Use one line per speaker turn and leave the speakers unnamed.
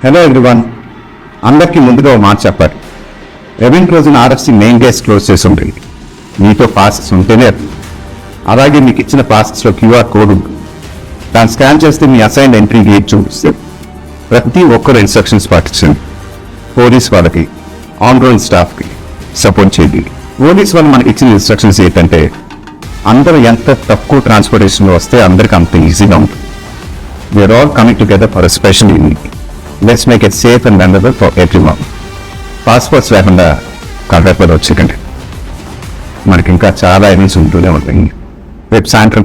Hello everyone, అందరికీ ముందుగా ఒక మాట చెప్పాలి. ఈవెంట్ రోజున ఆర్ఎఫ్సి మెయిన్ గేట్స్ క్లోజ్ చేసి ఉంటుంది. మీతో పాసెస్ ఉంటేనే, అలాగే మీకు ఇచ్చిన పాసెస్లో క్యూఆర్ కోడ్ ఉంటుంది. దాన్ని స్కాన్ చేస్తే మీ అసైన్ ఎంట్రీ గేట్ చూపిస్తుంది. ప్రతి ఒక్కరు ఇన్స్ట్రక్షన్స్ పాటించండి. పోలీస్ వాళ్ళకి, ఆన్ రోడ్ స్టాఫ్కి సపోర్ట్ చేయండి. పోలీస్ వాళ్ళు మనకి ఇచ్చిన ఇన్స్ట్రక్షన్స్ ఏంటంటే, అందరూ ఎంత తక్కువ ట్రాన్స్పోర్టేషన్లో వస్తే అందరికీ అంత ఈజీగా ఉంటుంది. We're all coming together for special evening. Let's make it safe and memorable for everyone. Passports లేకుండా కంట్రాక్ట్ వచ్చేకండి. మనకి ఇంకా చాలా ఈవెంట్స్ ఉంటూనే ఉంటాయి. రేపు సాయంత్రం